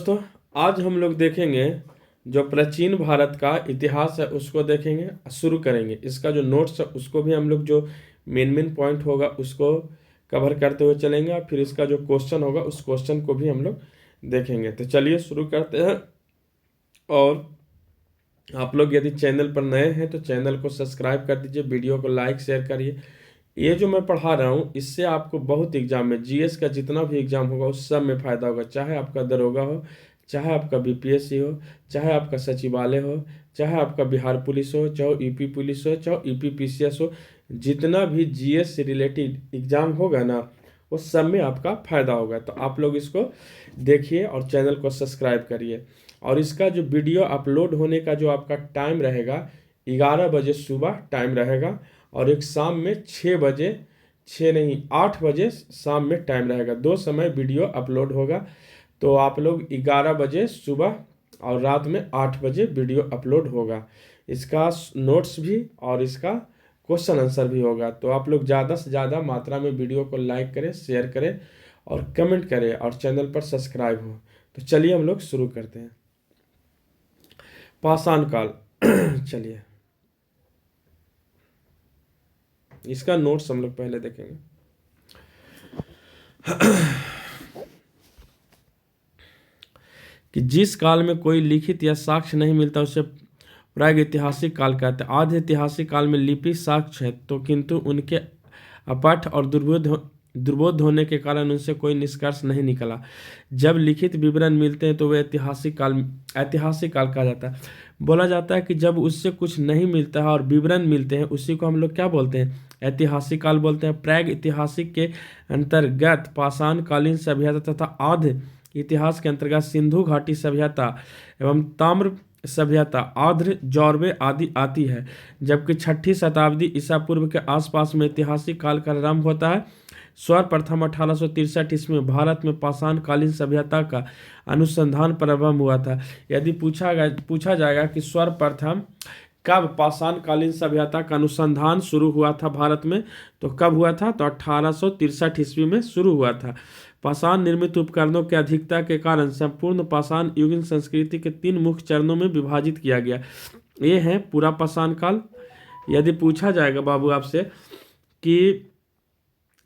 दोस्तों, आज हम लोग देखेंगे जो प्राचीन भारत का इतिहास है उसको देखेंगे, शुरू करेंगे। इसका जो नोट्स है उसको भी हम लोग जो मेन मेन पॉइंट होगा उसको कवर करते हुए चलेंगे, फिर इसका जो क्वेश्चन होगा उस क्वेश्चन को भी हम लोग देखेंगे। तो चलिए शुरू करते हैं। और आप लोग यदि चैनल पर नए हैं तो चैनल को सब्सक्राइब कर दीजिए, वीडियो को लाइक शेयर करिए। ये जो मैं पढ़ा रहा हूँ इससे आपको बहुत एग्जाम में, जीएस का जितना भी एग्जाम होगा उस सब में फायदा होगा। चाहे आपका दरोगा हो, चाहे आपका बीपीएससी हो, चाहे आपका सचिवालय हो, चाहे आपका बिहार पुलिस हो, चाहे यूपी पुलिस हो, चाहे यूपी पीसीएस हो, जितना भी जीएस से रिलेटेड एग्जाम होगा ना उस सब में आपका फायदा होगा। तो आप लोग इसको देखिए और चैनल को सब्सक्राइब करिए। और इसका जो वीडियो अपलोड होने का जो आपका टाइम रहेगा 11 बजे सुबह टाइम रहेगा, और एक शाम में 6 बजे, 6 नहीं 8 बजे शाम में टाइम रहेगा। दो समय वीडियो अपलोड होगा। तो आप लोग 11 बजे सुबह और रात में 8 बजे वीडियो अपलोड होगा। इसका नोट्स भी और इसका क्वेश्चन आंसर भी होगा। तो आप लोग ज़्यादा से ज़्यादा मात्रा में वीडियो को लाइक करें, शेयर करें और कमेंट करें और चैनल पर सब्सक्राइब हो। तो चलिए हम लोग शुरू करते हैं। पाषाण काल चलिए इसका नोट्स हम लोग पहले देखेंगे। कि जिस काल में कोई लिखित या साक्ष्य नहीं मिलता उसे प्रागैतिहासिक काल कहते हैं। आधे ऐतिहासिक काल में लिपि साक्ष्य है तो किंतु उनके अपठ और दुर्बोध होने के कारण उनसे कोई निष्कर्ष नहीं निकला। जब लिखित विवरण मिलते हैं तो वे ऐतिहासिक काल कहा जाता है। बोला जाता है कि जब उससे कुछ नहीं मिलता है और विवरण मिलते हैं उसी को हम लोग क्या बोलते हैं, ऐतिहासिक काल बोलते हैं। प्राग ऐतिहासिक के अंतर्गत पाषाण कालीन सभ्यता तथा आधे इतिहास के अंतर्गत सिंधु घाटी सभ्यता एवं ताम्र सभ्यता, आर्द्र, जौरवे आदि आती है। जबकि 6ठी शताब्दी ईसा पूर्व के आसपास में ऐतिहासिक काल का आरंभ होता है। सर्वप्रथम 1863 ईस्वी में भारत में पाषाण कालीन सभ्यता का अनुसंधान प्रारंभ हुआ था। यदि पूछा जाएगा कि सर्वप्रथम कब पाषाण कालीन सभ्यता का अनुसंधान शुरू हुआ था भारत में, तो कब हुआ था, तो 1863 ईस्वी में शुरू हुआ था। पाषाण निर्मित उपकरणों की अधिकता के कारण संपूर्ण पाषाण युगीन संस्कृति के 3 मुख्य चरणों में विभाजित किया गया। ये है पूरा पाषाण काल। यदि पूछा जाएगा बाबू आपसे कि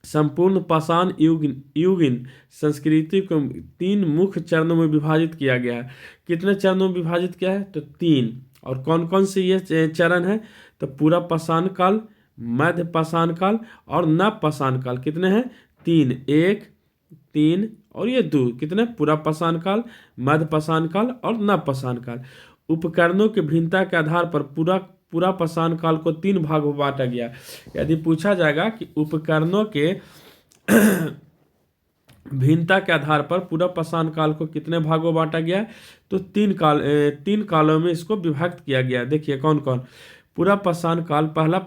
संपूर्ण पाषाण युगीन संस्कृति को 3 मुख्य चरणों में विभाजित किया गया है। कितने चरणों में विभाजित किया है, तो 3। और कौन कौन से ये चरण है, तो पूरा पाषाण काल, मध्य पाषाण काल और नव पाषाण काल। कितने हैं, 3, 1, 3 और ये 2। कितने, पूरा पाषाण काल, मध्य पाषाण काल और नव पाषाण काल। उपकरणों की भिन्नता के आधार पर पूरा पाषाण काल को 3 भाग में बांटा गया। यदि पूछा जाएगा कि उपकरणों के भिन्नता के आधार पर पूरा पाषाण काल को कितने भागों में बांटा गया, तो 3 कालों में इसको विभक्त किया गया। देखिए कौन कौन। पूरा पाषाण काल, पहला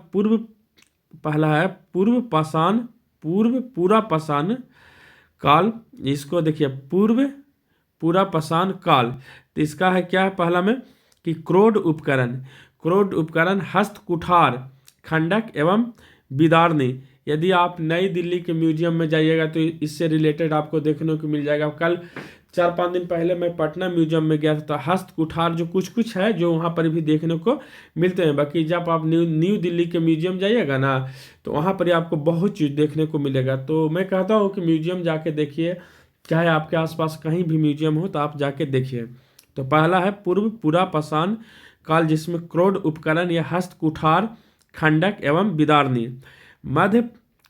है पूर्व पूरा पाषाण काल। इसको देखिए पूरा पाषाण काल। तो इसका है क्या है, पहला में कि क्रोड उपकरण, हस्त कुठार, खंडक एवं विदारणी। यदि आप नई दिल्ली के म्यूजियम में जाइएगा तो इससे रिलेटेड आपको देखने को मिल जाएगा। कल 4-5 दिन पहले मैं पटना म्यूजियम में गया था, तो हस्त कुठार जो कुछ है जो वहाँ पर भी देखने को मिलते हैं। बाकी जब आप न्यू दिल्ली के म्यूजियम जाइएगा ना तो वहाँ पर आपको बहुत चीज़ देखने को मिलेगा। तो मैं कहता हूँ कि म्यूजियम जाके देखिए, चाहे आपके आसपास कहीं भी म्यूजियम हो तो आप जाके देखिए। तो पहला है पूरा पाषाण काल, जिसमें क्रोड उपकरण या हस्त कुठार, खंडक एवं विदारणी।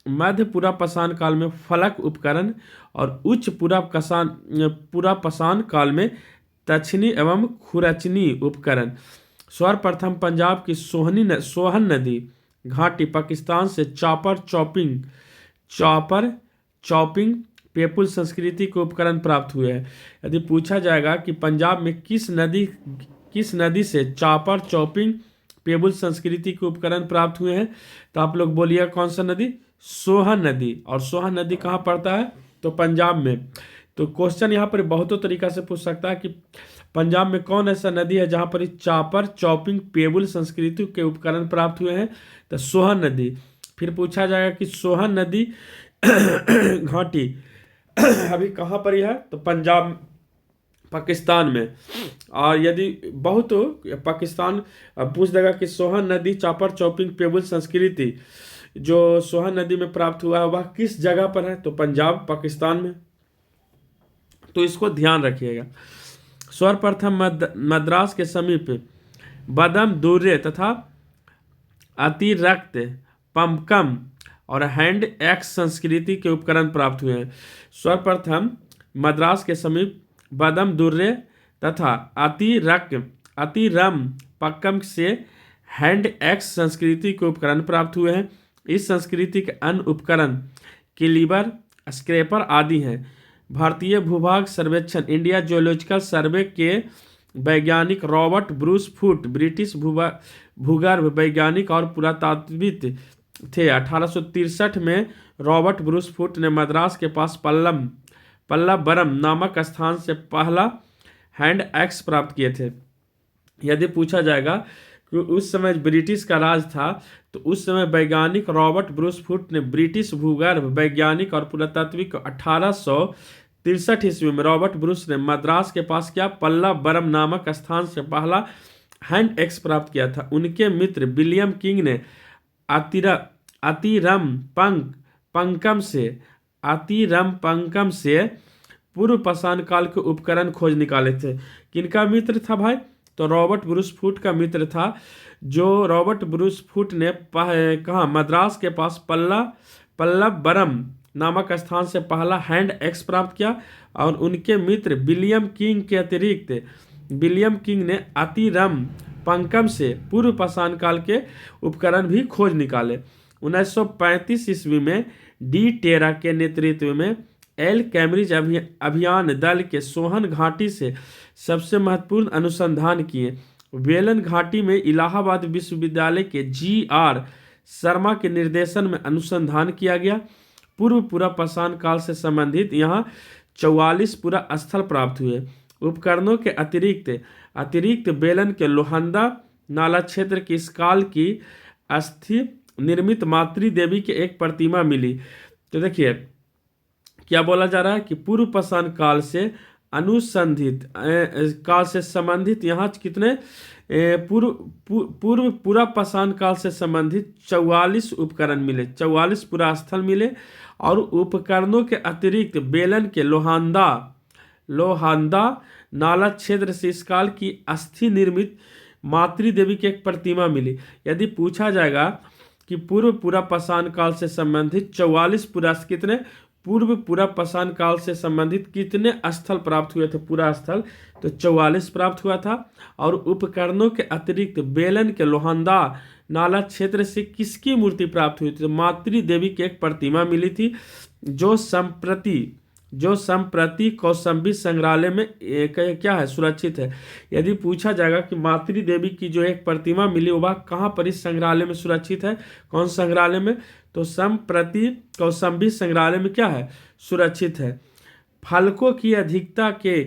मध्य पूरा पाषाण काल में फलक उपकरण और उच्च पूरा पाषाण काल में दक्षिणी एवं खुरचनी उपकरण। सर्वप्रथम पंजाब की सोहन नदी घाटी पाकिस्तान से चॉपिंग पेपुल संस्कृति के उपकरण प्राप्त हुए हैं। यदि पूछा जाएगा कि पंजाब में किस नदी से चॉपिंग पेबुल संस्कृति के उपकरण प्राप्त हुए हैं, तो आप लोग बोलिए कौन सा नदी, सोहन नदी। और सोहन नदी कहाँ पड़ता है, तो पंजाब में। तो क्वेश्चन यहाँ पर बहुतों तरीका से पूछ सकता है कि पंजाब में कौन ऐसा नदी है जहाँ पर चॉपिंग पेबुल संस्कृति के उपकरण प्राप्त हुए हैं, तो सोहन नदी। फिर पूछा जाएगा कि सोहन नदी घाटी अभी कहाँ पर है, तो पाकिस्तान में। और यदि बहुत पाकिस्तान पूछ देगा कि सोहन नदी चापर चौपिंग पेबुल संस्कृति जो सोहन नदी में प्राप्त हुआ है वह किस जगह पर है, तो पंजाब पाकिस्तान में। तो इसको ध्यान रखिएगा। सर्वप्रथम मद्रास के समीप बदम दुर्रे तथा अतिरक्त पंकम और हैंड एक्स संस्कृति के उपकरण प्राप्त हुए हैं। सर्वप्रथम मद्रास के समीप बदम दुर्रे तथा अतिरम पक्कम से हैंड एक्स संस्कृति के उपकरण प्राप्त हुए हैं। इस संस्कृति के अन्य उपकरण किलीबर, स्क्रैपर आदि हैं। भारतीय भूभाग सर्वेक्षण इंडिया जियोलॉजिकल सर्वे के वैज्ञानिक रॉबर्ट ब्रूस फुट ब्रिटिश भूगर्भ वैज्ञानिक और पुरातात्विद थे। 1863 में रॉबर्ट ब्रूस फुट ने मद्रास के पास पल्लवरम नामक स्थान से पहला हैंड एक्स प्राप्त किए थे। यदि पूछा जाएगा कि उस समय ब्रिटिश का राज था, तो उस समय वैज्ञानिक रॉबर्ट ब्रूस फुट ने ब्रिटिश भूगर्भ वैज्ञानिक और पुरातात्विक 1863 ईस्वी में रॉबर्ट ब्रूस ने मद्रास के पास क्या पल्लवरम नामक स्थान से पहला हैंड एक्स प्राप्त किया था। उनके मित्र विलियम किंग ने अतिरम पंकम से पूर्व पाषाण काल के उपकरण खोज निकाले थे। किनका मित्र था भाई, तो रॉबर्ट ब्रूस फुट का मित्र था। जो रॉबर्ट ब्रूस फुट ने कहा मद्रास के पास पल्लवरम नामक स्थान से पहला हैंड एक्स प्राप्त किया। और उनके मित्र विलियम किंग के अतिरिक्त विलियम किंग ने अतिरम पंकम से पूर्व पाषाण काल के उपकरण भी खोज निकाले। 1935 ईस्वी में डी टेरा के नेतृत्व में एल कैम्ब्रिज अभियान दल के सोहन घाटी से सबसे महत्वपूर्ण अनुसंधान किए। वेलन घाटी में इलाहाबाद विश्वविद्यालय के GR शर्मा के निर्देशन में अनुसंधान किया गया। पूर्व पुरा पाषाण काल से संबंधित यहाँ 44 पुरा स्थल प्राप्त हुए। उपकरणों के अतिरिक्त बेलन के लोहंदा नाला क्षेत्र की इस काल की अस्थि निर्मित मातृ देवी की एक प्रतिमा मिली। तो देखिए क्या बोला जा रहा है कि पूर्व पाषाण काल से संबंधित यहाँ कितने पूर्व पुरा पाषाण काल से संबंधित 44 उपकरण मिले, 44 पुरा स्थल मिले। और उपकरणों के अतिरिक्त बेलन के लोहांदा नाला क्षेत्र से इस काल की अस्थि निर्मित मातृ देवी की एक प्रतिमा मिली। यदि पूछा जाएगा कि पूर्व पुरा पाषाण काल से संबंधित 44 पूर्व पुरा पाषाण काल से संबंधित कितने स्थल प्राप्त हुए थे, पूरा स्थल, तो 44 प्राप्त हुआ था। और उपकरणों के अतिरिक्त बेलन के लोहंदा नाला क्षेत्र से किसकी मूर्ति प्राप्त हुई थी, तो मातृ देवी की एक प्रतिमा मिली थी जो संप्रति कौशाम्बी संग्रहालय में क्या है, सुरक्षित है। यदि पूछा जाएगा कि मातृ देवी की जो एक प्रतिमा मिली वह कहाँ पर इस संग्रहालय में सुरक्षित है, कौन संग्रहालय में, तो संप्रति कौशाम्बी संग्रहालय में क्या है, सुरक्षित है। फलकों की अधिकता के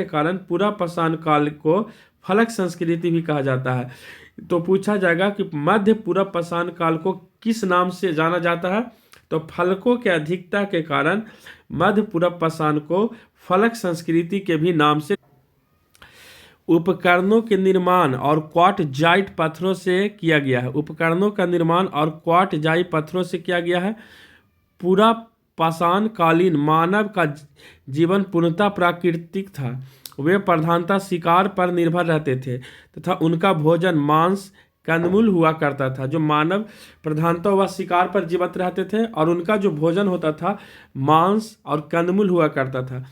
कारण पूरा पाषाण काल को फलक संस्कृति भी कहा जाता है। तो पूछा जाएगा कि मध्य पूरा पाषाण काल को किस नाम से जाना जाता है, तो फलकों के अधिकता के कारण मध्य पूरा पाषाण को फलक संस्कृति के भी नाम से। उपकरणों के निर्माण और क्वार्टजाइट पत्थरों से किया गया है। उपकरणों का निर्माण और क्वार्टजाइट पत्थरों से किया गया है। पूरा पाषाण कालीन मानव का जीवन पूर्णतः प्राकृतिक था। वे प्रधानतः शिकार पर निर्भर रहते थे तथा उनका भोजन मांस कंदमूल हुआ करता था। जो मानव प्रधानतः वह शिकार पर जीवित रहते थे और उनका जो भोजन होता था मांस और कंदमूल हुआ करता था।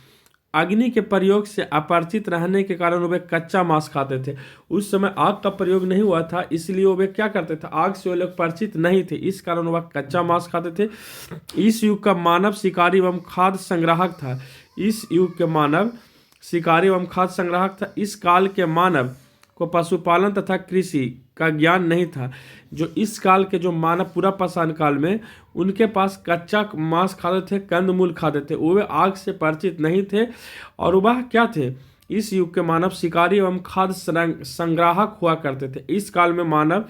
अग्नि के प्रयोग से अपरिचित रहने के कारण वे कच्चा मांस खाते थे। उस समय आग का प्रयोग नहीं हुआ था, इसलिए वे क्या करते थे, आग से वे लोग परिचित नहीं थे, इस कारण वह कच्चा मांस खाते थे। इस युग का मानव शिकारी एवं खाद्य संग्राहक था। इस काल के मानव को पशुपालन तथा कृषि का ज्ञान नहीं था। जो इस काल के जो मानव पूरा पाषाण काल में उनके पास कच्चा मांस खाते थे, कंदमूल खाते थे, वो आग से परिचित नहीं थे और वह क्या थे, इस युग के मानव शिकारी एवं खाद्य संग्राहक हुआ करते थे। इस काल में मानव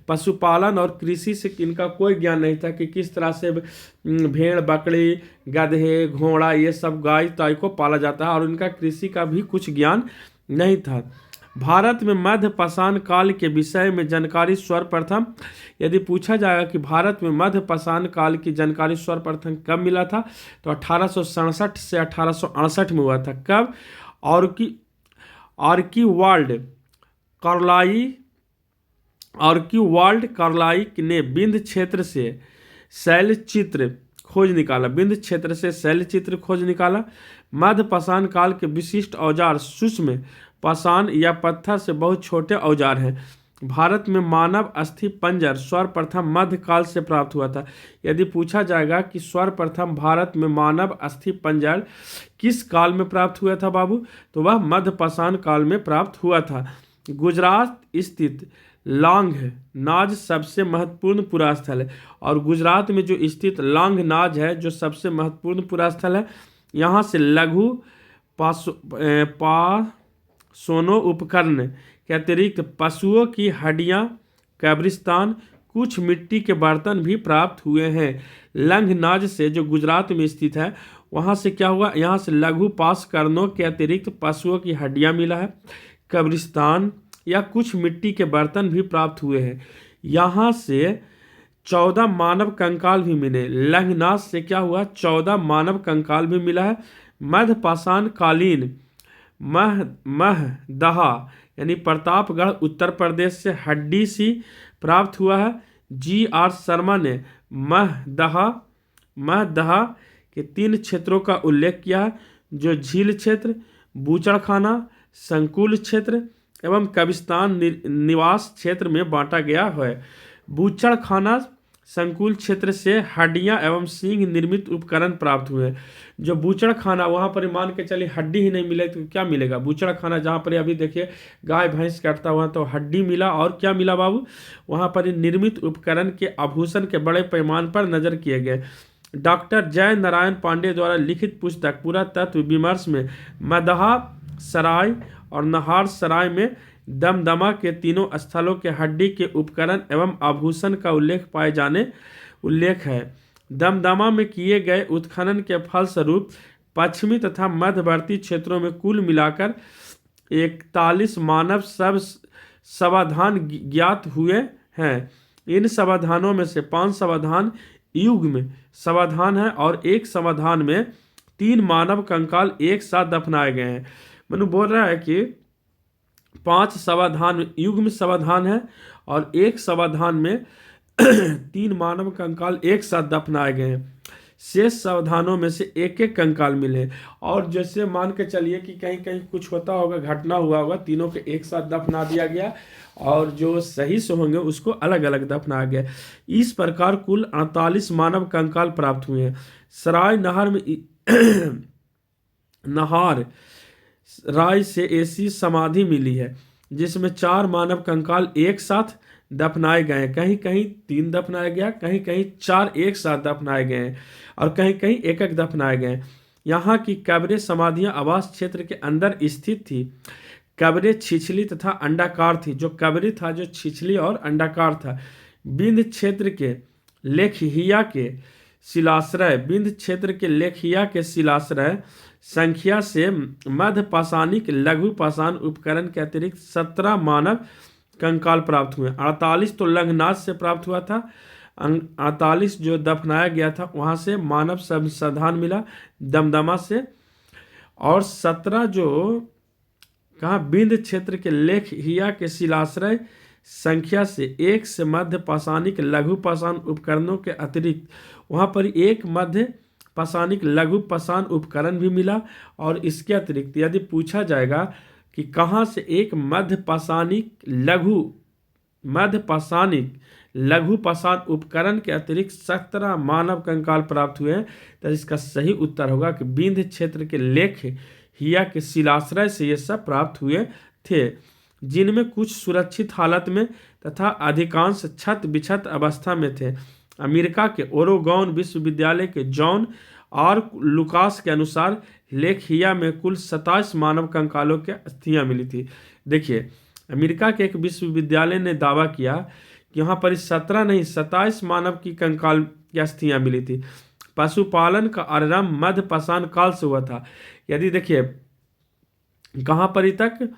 पशुपालन और कृषि से इनका कोई ज्ञान नहीं था कि किस तरह से भेड़, बकरी, गधे, घोड़ा, ये सब गाय ताय को पाला जाता है, और इनका कृषि का भी कुछ ज्ञान नहीं था। भारत में मध्य पाषाण काल के विषय में जानकारी सर्वप्रथम यदि पूछा जाएगा कि भारत में मध्य पाषाण काल की जानकारी सर्वप्रथम कब मिला था, तो 1867 से 1868 में हुआ था। कब? आर्कीवाल्ड कार्लाइक ने विंध्य क्षेत्र से शैलचित्र खोज निकाला। मध्य पाषाण काल के विशिष्ट औजार सूक्ष्म पाषाण या पत्थर से बहुत छोटे औजार हैं। भारत में मानव अस्थि पंजर सर्वप्रथम मध्य काल से प्राप्त हुआ था। यदि पूछा जाएगा कि सर्वप्रथम भारत में मानव अस्थि पंजर किस काल में प्राप्त हुआ था बाबू, तो वह मध्य पाषाण काल में प्राप्त हुआ था। गुजरात स्थित लांग नाज सबसे महत्वपूर्ण पुरास्थल है, और गुजरात में जो स्थित लांग नाज है जो सबसे महत्वपूर्ण पुरास्थल है, यहाँ से लघु पाषाणों उपकरण के अतिरिक्त पशुओं की हड्डियाँ, कब्रिस्तान, कुछ मिट्टी के बर्तन भी प्राप्त हुए हैं। लंग नाज से जो गुजरात में स्थित है, वहाँ से क्या हुआ, यहाँ से लघु पाषाणों के अतिरिक्त पशुओं की हड्डियाँ मिला है, कब्रिस्तान या कुछ मिट्टी के बर्तन भी प्राप्त हुए हैं। यहाँ से 14 मानव कंकाल भी मिले। लंगनाथ से क्या हुआ, 14 मानव कंकाल भी मिला है। मध्य पाषाण कालीन महदहा यानी प्रतापगढ़ उत्तर प्रदेश से हड्डी सी प्राप्त हुआ है। G.R. शर्मा ने महदहा के 3 क्षेत्रों का उल्लेख किया है, जो झील क्षेत्र, बूचड़खाना, संकुल क्षेत्र एवं कब्रिस्तान निवास क्षेत्र में बांटा गया है। बूचड़खाना संकुल क्षेत्र से हड्डियां एवं सींग निर्मित उपकरण प्राप्त हुए। जो बूचड़खाना, वहाँ पर मान के चलिए हड्डी ही नहीं मिले तो क्या मिलेगा। बूचड़खाना जहाँ पर अभी देखिए गाय भैंस काटता हुआ तो हड्डी मिला, और क्या मिला बाबू, वहाँ पर निर्मित उपकरण के आभूषण के बड़े पैमाने पर नजर किए गए। डॉक्टर जय नारायण पांडे द्वारा लिखित पुस्तक पुरातत्व विमर्श में मदहा सराय और नहार सराय में दमदमा के तीनों स्थलों के हड्डी के उपकरण एवं आभूषण का उल्लेख है। दमदमा में किए गए उत्खनन के फलस्वरूप पश्चिमी तथा मध्यवर्ती क्षेत्रों में कुल मिलाकर 41 मानव समाधान ज्ञात हुए हैं। इन समाधानों में से 5 समाधान युग्म समाधान है और एक समाधान में 3 मानव कंकाल एक साथ दफनाए गए हैं। मैंने बोल रहा है कि 5 समाधान युग्म समाधान है और एक समाधान में 3 मानव कंकाल एक साथ दफनाए गए हैं। शेष समाधानों में से एक एक कंकाल मिले, और जैसे मान के चलिए कि कहीं कहीं कुछ होता होगा, घटना हुआ होगा, तीनों के एक साथ दफना दिया गया और जो सही से होंगे उसको अलग अलग दफनाया गया। इस प्रकार कुल 48 मानव कंकाल प्राप्त हुए हैं। सराय नहर में नहार राय से ऐसी समाधि मिली है जिसमें 4 मानव कंकाल एक साथ दफनाए गए। कहीं कहीं 3 दफनाया गया, कहीं कहीं 4 एक साथ दफनाए गए और कहीं कहीं एक एक दफनाए गए। यहाँ की कब्रें समाधियाँ आवास क्षेत्र के अंदर स्थित थी। कब्रें छिछली तथा अंडाकार थी। जो कब्र था जो छिछली और अंडाकार था। विंध्य क्षेत्र के लेखहिया के शिलाश्रय संख्या से मध्य पाषाणिक लघु पाषाण उपकरण के अतिरिक्त 17 मानव कंकाल प्राप्त हुए। 48 तो लंगनाथ से प्राप्त हुआ था, 48 जो दफनाया गया था वहाँ से मानव संसाधन मिला दमदमा से, और 17 जो कहाँ विंध्य क्षेत्र के लेखहिया के शिलाश्रय संख्या से एक से मध्य पाषाणिक लघु पाषाण उपकरणों के अतिरिक्त वहाँ पर एक मध्य पाषाणिक लघु पाषाण उपकरण भी मिला। और इसके अतिरिक्त यदि पूछा जाएगा कि कहाँ से एक मध्य पाषाणिक लघु पाषाण उपकरण के अतिरिक्त 17 मानव कंकाल प्राप्त हुए हैं, तो इसका सही उत्तर होगा कि विंध्य क्षेत्र के लेखहिया के शिलाश्रय से ये सब प्राप्त हुए थे, जिनमें कुछ सुरक्षित हालत में तथा अधिकांश क्षत विक्षत अवस्था में थे। अमेरिका के ओरेगॉन विश्वविद्यालय के जॉन और लुकास के अनुसार लेखिया में कुल 27 मानव कंकालों की अस्थियां मिली थी। देखिए, अमेरिका के एक विश्वविद्यालय ने दावा किया कि यहाँ पर 17 नहीं 27 मानव की कंकाल की अस्थियां मिली थी। पशुपालन का आरंभ मध्य पाषाण काल से हुआ था। यदि देखिए कहाँ पर ही तक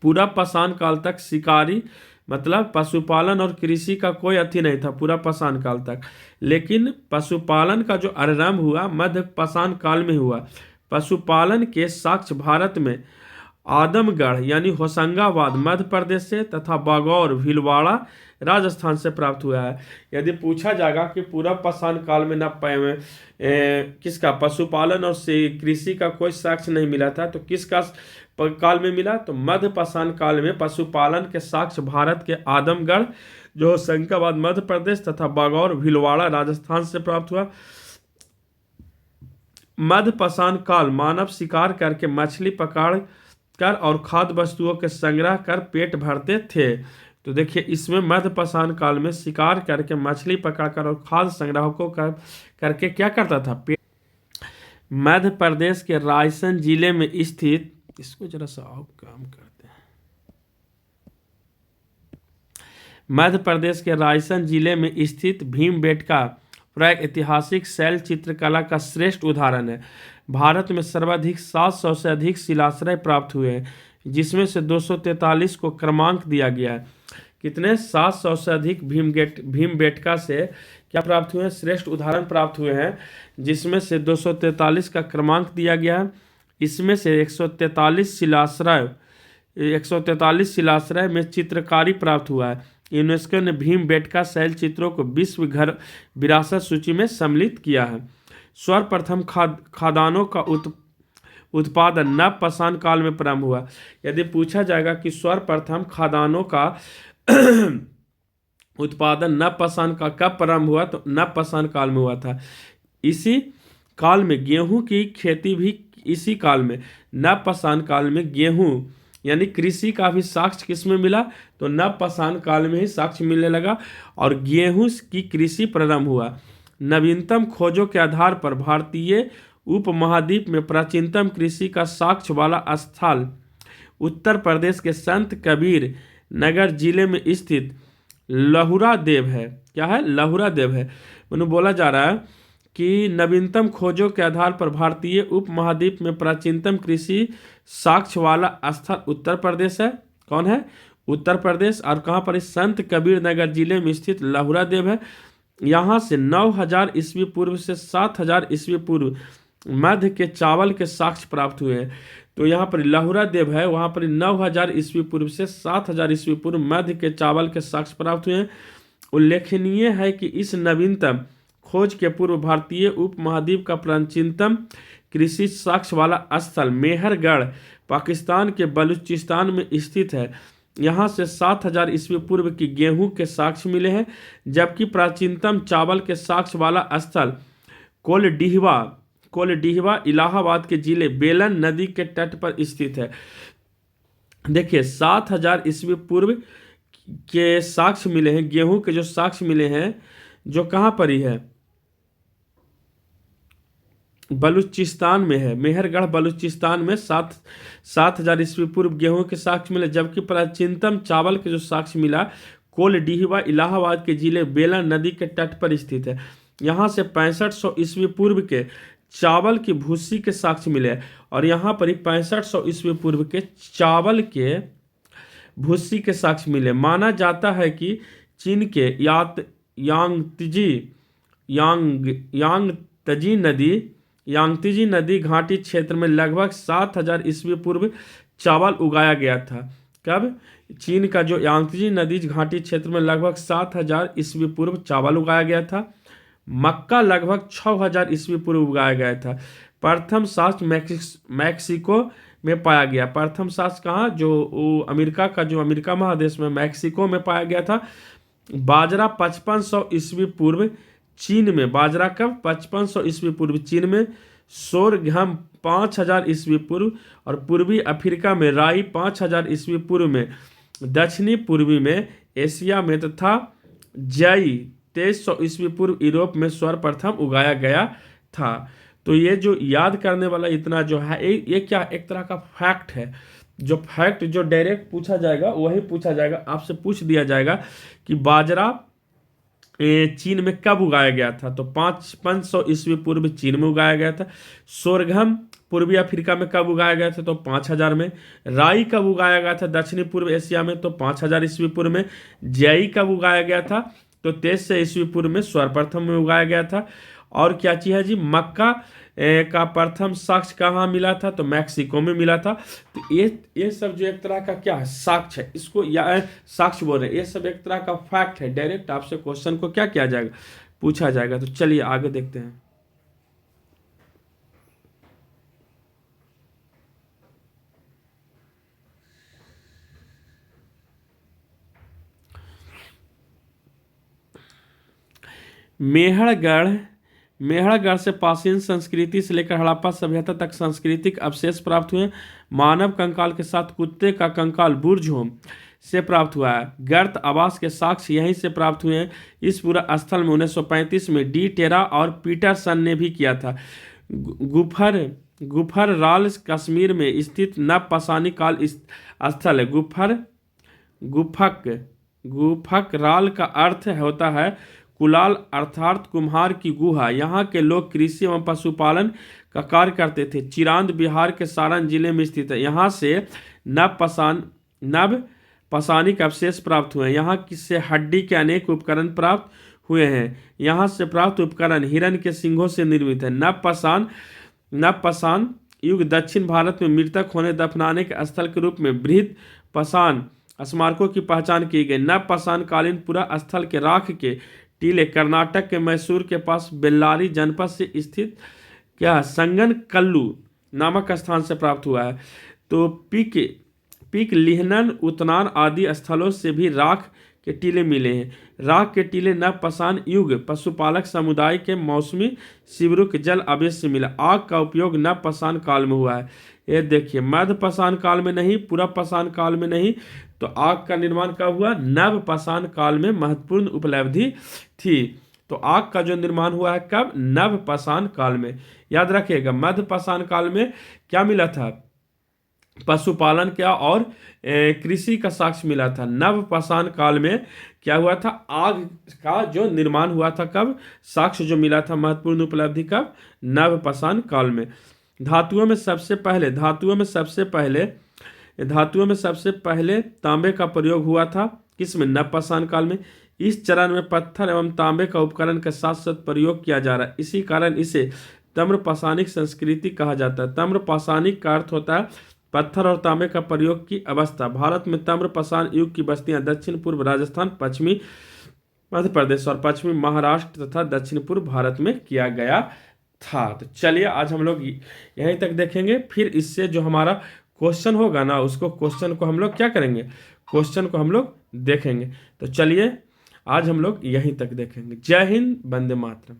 पूरा पाषाण काल तक शिकारी मतलब पशुपालन और कृषि का कोई अथी नहीं था पूरा पाषाण काल तक, लेकिन पशुपालन का जो आरंभ हुआ मध्य पाषाण काल में हुआ। पशुपालन के साक्ष्य भारत में आदमगढ़ यानी होशंगाबाद मध्य प्रदेश से तथा बागौर भीलवाड़ा राजस्थान से प्राप्त हुआ है। यदि पूछा जाएगा कि पूरा पाषाण काल में न किसका पशुपालन और कृषि का कोई साक्ष्य नहीं मिला था, तो किसका काल में मिला, तो मध्य पाषाण काल में पशुपालन के साक्ष्य भारत के आदमगढ़ जो होशंगाबाद मध्य प्रदेश तथा बागौर भीलवाड़ा राजस्थान से प्राप्त हुआ। मध्य पाषाण काल मानव शिकार करके मछली पकड़ कर और खाद्य वस्तुओं के संग्रह कर पेट भरते थे। तो देखिए इसमें मध्य पाषाण काल में शिकार करके मछली पकड़कर और खाद्य संग्रह को करके क्या करता था पेट। मध्य प्रदेश के रायसेन जिले में स्थित, इसको जरा सा और काम करते हैं। मध्य प्रदेश के रायसेन जिले में स्थित भीमबेटका प्राग ऐतिहासिक शैल चित्रकला का श्रेष्ठ उदाहरण है। भारत में सर्वाधिक 700 से अधिक शिलाश्रय प्राप्त हुए हैं, जिसमें से 243 को क्रमांक दिया गया है। कितने 700 से अधिक भीमबेटका से क्या प्राप्त हुए हैं, श्रेष्ठ उदाहरण प्राप्त हुए हैं, जिसमें से 243 का क्रमांक दिया गया है। इसमें से 143 शिलाश्रय में चित्रकारी प्राप्त हुआ है। यूनेस्को ने भीमबेटका शैल चित्रों को विश्व घर विरासत सूची में सम्मिलित किया है। सर्वप्रथम खादानों का उत्पादन नव पाषाण काल में प्रारंभ हुआ। यदि पूछा जाएगा कि सर्वप्रथम खादानों का उत्पादन नव पाषाण का कब प्रारंभ हुआ, तो नव पाषाण काल में हुआ था। इसी काल में गेहूं की खेती भी इसी काल में नव पाषाण काल में गेहूं यानी कृषि का भी साक्ष्य किस में मिला, तो नव पाषाण काल में ही साक्ष्य मिलने लगा और गेहूं की कृषि प्रारंभ हुआ। नवीनतम खोजों के आधार पर भारतीय उपमहाद्वीप में प्राचीनतम कृषि का साक्ष्य वाला स्थल उत्तर प्रदेश के संत कबीर नगर जिले में स्थित लहुरा देव है। क्या है, लहुरा देव है। मैंने बोला जा रहा है कि नवीनतम खोजों के आधार पर भारतीय उपमहाद्वीप में प्राचीनतम कृषि साक्ष्य वाला स्थल उत्तर प्रदेश है। कौन है, उत्तर प्रदेश। और कहाँ पर, संत कबीर नगर जिले में स्थित लहुरा देव है। यहाँ से 9000 ईस्वी पूर्व से 7000 ईस्वी पूर्व मध्य के चावल के साक्ष्य प्राप्त हुए हैं। तो यहाँ पर लहुरा देव है, वहाँ पर 9000 ईस्वी पूर्व से 7000 ईस्वी पूर्व मध्य के चावल के साक्ष्य प्राप्त हुए हैं। उल्लेखनीय है कि इस नवीनतम खोज के पूर्व भारतीय उपमहाद्वीप का प्राचीनतम कृषि साक्ष्य वाला स्थल मेहरगढ़ पाकिस्तान के बलूचिस्तान में स्थित है। यहाँ से 7000 ईस्वी पूर्व की गेहूं के साक्ष्य मिले हैं, जबकि प्राचीनतम चावल के साक्ष्य वाला स्थल कोलडीहवा इलाहाबाद के जिले बेलन नदी के तट पर स्थित है। देखिए 7000 ईस्वी पूर्व के साक्ष्य मिले हैं, गेहूं के जो साक्ष्य मिले हैं जो कहाँ पर ही है, बलूचिस्तान में है। मेहरगढ़ बलूचिस्तान में 7000 ईस्वी पूर्व गेहूं के साक्ष्य मिले, जबकि प्राचीनतम चावल के जो साक्ष्य मिला कोलडीहवा इलाहाबाद के जिले बेलन नदी के तट पर स्थित है। यहाँ से 6500 ईस्वी पूर्व के चावल की भूसी के साक्ष्य मिले और यहाँ पर ही 6500 ईस्वी पूर्व के चावल के भूसी के साक्ष्य मिले। माना जाता है कि चीन के यांगत्जी नदी घाटी क्षेत्र में लगभग 7000 ईस्वी पूर्व चावल उगाया गया था। कब, चीन का जो यांगत्जी नदी घाटी क्षेत्र में लगभग 7000 ईस्वी पूर्व चावल उगाया गया था। मक्का लगभग 6000 ईस्वी पूर्व उगाया गया था। प्रथम साक्ष्य मैक्सिको में पाया गया। प्रथम साक्ष्य कहाँ, जो अमेरिका का जो अमेरिका महादेश में मैक्सिको में पाया गया था। बाजरा 5500 ईस्वी पूर्व चीन में, बाजरा कब, 5500 ईस्वी पूर्व चीन में। सोरघम 5000 ईस्वी पूर्व और पूर्वी अफ्रीका में राई 5000 ईस्वी पूर्व में। दक्षिणी पूर्वी में एशिया में तथा जई 2300 ईस्वी पूर्व यूरोप में सर्वप्रथम उगाया गया था। तो ये जो याद करने वाला इतना जो है ये क्या एक तरह का फैक्ट है। जो फैक्ट जो डायरेक्ट पूछा जाएगा वही पूछा जाएगा, आपसे पूछ दिया जाएगा कि बाजरा चीन में कब उगाया गया था, तो 500 ईस्वी पूर्व चीन में उगाया गया था। सोरघम पूर्वी अफ्रीका में कब उगाया गया था, तो 5000 में। राई कब उगाया गया था दक्षिणी पूर्व एशिया में, तो 5000 ईस्वी पूर्व में। जई कब उगाया गया था, तो 2300 ईस्वी पूर्व में सर्वप्रथम में उगाया गया था। और क्या चीज है जी, मक्का का प्रथम साक्ष्य कहाँ मिला था, तो मैक्सिको में मिला था। तो ये सब जो एक तरह का क्या है साक्ष्य है, इसको या साक्ष्य बोल रहे हैं, ये सब एक तरह का फैक्ट है। डायरेक्ट आपसे क्वेश्चन को क्या किया जाएगा, पूछा जाएगा। तो चलिए आगे देखते हैं। मेहड़गढ़ से प्राचीन संस्कृति से लेकर हड़प्पा सभ्यता तक सांस्कृतिक अवशेष प्राप्त हुए। मानव कंकाल के साथ कुत्ते का कंकाल बुर्ज होम से प्राप्त हुआ है। गर्त आवास के साक्ष्य यहीं से प्राप्त हुए हैं। इस पूरा स्थल में 1935 में डी टेरा और पीटरसन ने भी किया था। गुफर राल कश्मीर में स्थित नवपाषाणी काल स्थल है। गुफक राल का अर्थ होता है कुलाल अर्थात कुम्हार की गुहा। यहाँ के लोग कृषि एवं पशुपालन का कार्य करते थे। चिरांद बिहार के सारण जिले में स्थित है। यहाँ से नवपाषाणिक अवशेष प्राप्त हुए हैं। यहाँ से हड्डी के अनेक उपकरण प्राप्त हुए हैं। यहाँ से प्राप्त उपकरण हिरण के सिंगों से निर्मित है। नवपाषाण युग दक्षिण भारत में मृतक होने दफनाने के स्थल के रूप में बृहद पाषाण स्मारकों की पहचान की गई। नवपाषाण कालीन पूरा स्थल के राख के टीले कर्नाटक के मैसूर के पास बेल्लारी जनपद से स्थित क्या संगन कल्लू नामक स्थान से प्राप्त हुआ है। तो पीक लिहनन उतनान आदि स्थलों से भी राख के टीले मिले हैं। राख के टीले नवपाषाण युग पशुपालक समुदाय के मौसमी शिविरों के जल आवेश से मिला। आग का उपयोग नवपाषाण काल में हुआ है। ये देखिए मध्यपाषाण काल में नहीं, पूरा पाषाण काल में नहीं। तो आग का निर्माण कब हुआ, नवपाषाण काल में महत्वपूर्ण उपलब्धि थी। तो आग का जो निर्माण हुआ है कब, नवपाषाण काल में। याद रखिएगा मध्यपाषाण काल में क्या मिला था, पशुपालन क्या और कृषि का साक्ष्य मिला था। नवपाषाण काल में क्या हुआ था, आग का जो निर्माण हुआ था कब, साक्ष्य जो मिला था महत्वपूर्ण उपलब्धि कब, नवपाषाण काल में। धातुओं में सबसे पहले तांबे का प्रयोग हुआ था किसमें, नवपाषाण काल में। इस चरण में पत्थर एवं तांबे का उपकरण के साथ साथ प्रयोग किया जा रहा है। इसी कारण इसे ताम्रपाषाणिक संस्कृति कहा जाता है। ताम्रपाषाणिक का अर्थ होता है पत्थर और तांबे का प्रयोग की अवस्था। भारत में ताम्रपाषाण युग की बस्तियां दक्षिण पूर्व राजस्थान, पश्चिमी मध्य प्रदेश और पश्चिमी महाराष्ट्र तथा दक्षिण पूर्व भारत में किया गया था। तो चलिए आज हम लोग यहीं तक देखेंगे। फिर इससे जो हमारा क्वेश्चन होगा ना, उसको क्वेश्चन को हम लोग क्या करेंगे, क्वेश्चन को हम लोग देखेंगे। तो चलिए आज हम लोग यहीं तक देखेंगे। जय हिंद, वंदे मातरम।